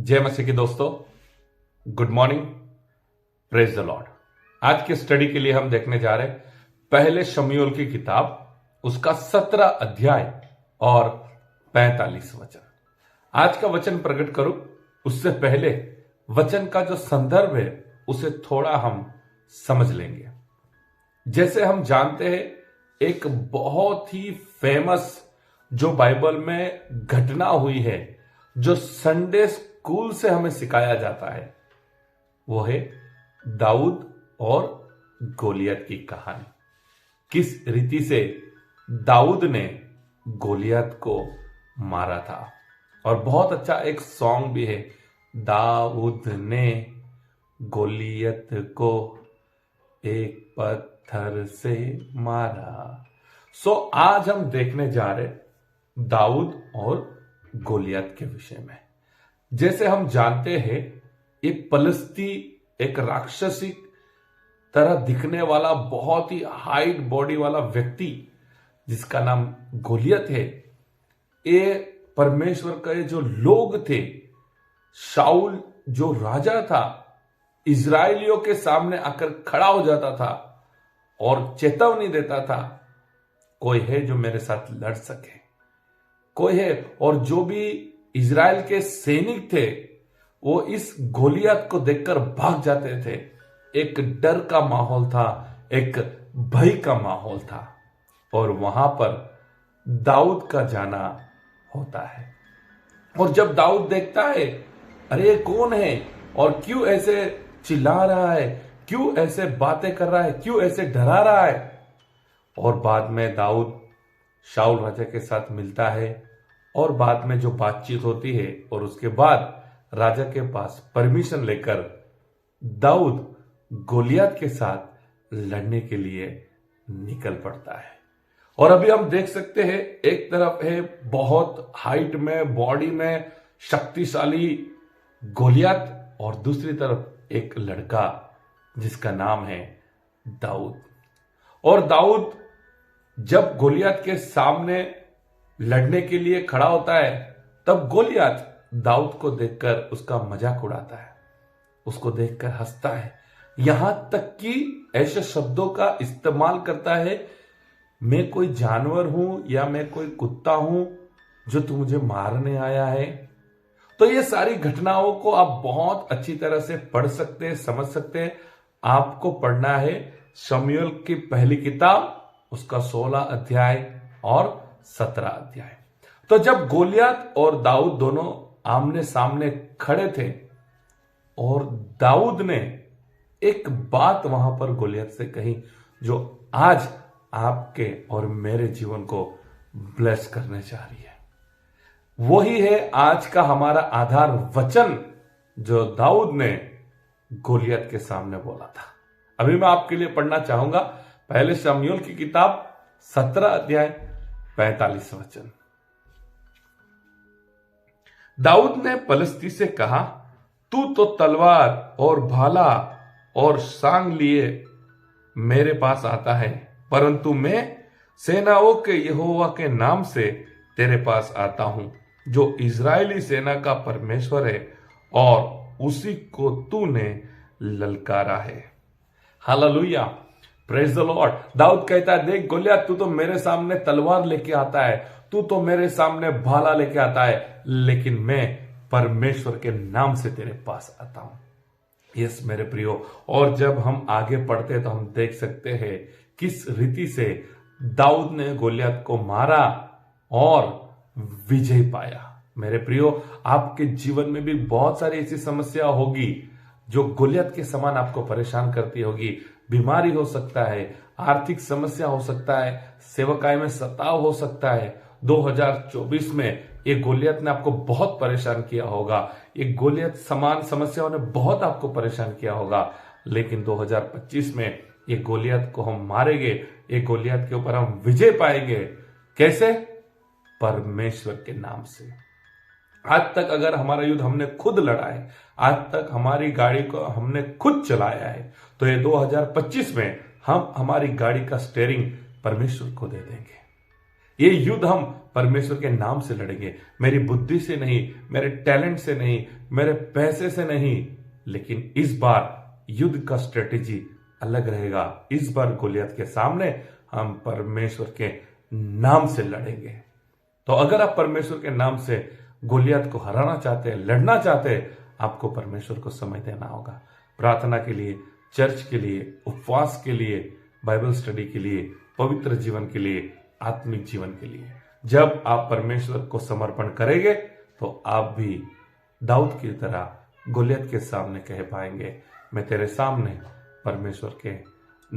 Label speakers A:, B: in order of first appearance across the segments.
A: जय मसीह के दोस्तों, good morning, praise the Lord. आज के स्टडी के लिए हम देखने जा रहे हैं पहले शमूएल की किताब, उसका 17 अध्याय और 45 वचन। आज का वचन प्रकट करूं उससे पहले वचन का जो संदर्भ है उसे थोड़ा हम समझ लेंगे। जैसे हम जानते हैं, एक बहुत ही फेमस जो बाइबल में घटना हुई है, जो संडे स्कूल से हमें सिखाया जाता है, वो है दाऊद और गोलियत की कहानी। किस रीति से दाऊद ने गोलियत को मारा था। और बहुत अच्छा एक सॉन्ग भी है, दाऊद ने गोलियत को एक पत्थर से मारा। आज हम देखने जा रहे दाऊद और गोलियत के विषय में। जैसे हम जानते हैं, एक पलिश्ती, एक राक्षसी तरह दिखने वाला बहुत ही हाइट बॉडी वाला व्यक्ति जिसका नाम गोलियत है, ये परमेश्वर के जो लोग थे, शाऊल जो राजा था, इजराइलियों के सामने आकर खड़ा हो जाता था और चेतावनी देता था, कोई है जो मेरे साथ लड़ सके, कोई है। और जो भी इजराइल के सैनिक थे वो इस गोलियत को देखकर भाग जाते थे। एक डर का माहौल था, एक भय का माहौल था। और वहां पर दाऊद का जाना होता है। और जब दाऊद देखता है, अरे ये कौन है और क्यों ऐसे चिल्ला रहा है, क्यों ऐसे बातें कर रहा है, क्यों ऐसे डरा रहा है। और बाद में दाऊद शाऊल राजा के साथ मिलता है और बाद में जो बातचीत होती है, और उसके बाद राजा के पास परमिशन लेकर दाऊद गोलियत के साथ लड़ने के लिए निकल पड़ता है। और अभी हम देख सकते हैं, एक तरफ है बहुत हाइट में, बॉडी में शक्तिशाली गोलियत, और दूसरी तरफ एक लड़का जिसका नाम है दाऊद। और दाऊद जब गोलियत के सामने लड़ने के लिए खड़ा होता है, तब गोलियत दाऊद को देखकर उसका मजाक उड़ाता है, उसको देखकर हंसता है, यहां तक कि ऐसे शब्दों का इस्तेमाल करता है, मैं कोई जानवर हूं या मैं कोई कुत्ता हूं जो तू मुझे मारने आया है। तो ये सारी घटनाओं को आप बहुत अच्छी तरह से पढ़ सकते हैं, समझ सकते हैं। आपको पढ़ना है शमूएल की पहली किताब, उसका 16 अध्याय और 17 अध्याय। तो जब गोलियत और दाऊद दोनों आमने सामने खड़े थे, और दाऊद ने एक बात वहां पर गोलियत से कही जो आज आपके और मेरे जीवन को ब्लेस करने जा रही है। वही है आज का हमारा आधार वचन जो दाऊद ने गोलियत के सामने बोला था। अभी मैं आपके लिए पढ़ना चाहूंगा पहले शमूएल की किताब 17 अध्याय 45 वचन। दाऊद ने पलिश्ती से कहा, तू तो तलवार और भाला और सांग लिए मेरे पास आता है, परंतु मैं सेनाओं के यहोवा के नाम से तेरे पास आता हूं, जो इजरायली सेना का परमेश्वर है, और उसी को तूने ललकारा है। Hallelujah, praise the lord. दाऊद कहता है, देख गोलियत, तू तो मेरे सामने तलवार लेके आता है, तू तो मेरे सामने भाला लेके आता है, लेकिन मैं परमेश्वर के नाम से तेरे पास आता हूं। यस मेरे प्रियो। और जब हम आगे पढ़ते तो हम देख सकते हैं किस रीति से दाऊद ने गोलियत को मारा और विजय पाया। मेरे प्रियो, आपके जीवन में भी बहुत सारी ऐसी समस्या होगी जो गोलियत के समान आपको परेशान करती होगी। बीमारी हो सकता है, आर्थिक समस्या हो सकता है, सेवकाई में सताव हो सकता है। 2024 में ये गोलियत ने आपको बहुत परेशान किया होगा, ये गोलियत समान समस्याओं ने बहुत आपको परेशान किया होगा। लेकिन 2025 में ये गोलियत को हम मारेंगे, ये गोलियत के ऊपर हम विजय पाएंगे। कैसे? परमेश्वर के नाम से। आज तक अगर हमारा युद्ध हमने खुद लड़ा है, आज तक हमारी गाड़ी को हमने खुद चलाया है, तो ये 2025 में हम हमारी गाड़ी का स्टीयरिंग परमेश्वर को दे देंगे। ये युद्ध हम परमेश्वर के नाम से लड़ेंगे, मेरी बुद्धि से नहीं, मेरे टैलेंट से नहीं, मेरे पैसे से नहीं, लेकिन इस बार युद्ध का स्ट्रेटेजी अलग रहेगा। इस बार गोलियत के सामने हम परमेश्वर के नाम से लड़ेंगे। तो अगर आप परमेश्वर के नाम से गोलियत को हराना चाहते हैं, लड़ना चाहते हैं, आपको परमेश्वर को समय देना होगा। प्रार्थना के लिए, चर्च के लिए, उपवास के लिए, बाइबल स्टडी के लिए, पवित्र जीवन के लिए, आत्मिक जीवन के लिए। जब आप परमेश्वर को समर्पण करेंगे तो आप भी दाऊद की तरह गोलियत के सामने कह पाएंगे, मैं तेरे सामने परमेश्वर के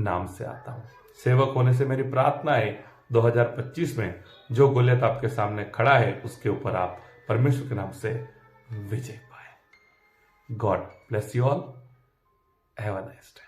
A: नाम से आता हूं। सेवक होने से मेरी प्रार्थना है 2025 में जो गोलियत आपके सामने खड़ा है उसके ऊपर आप परमेश्वर के नाम से विजय पाए। God bless you all. Have a nice day.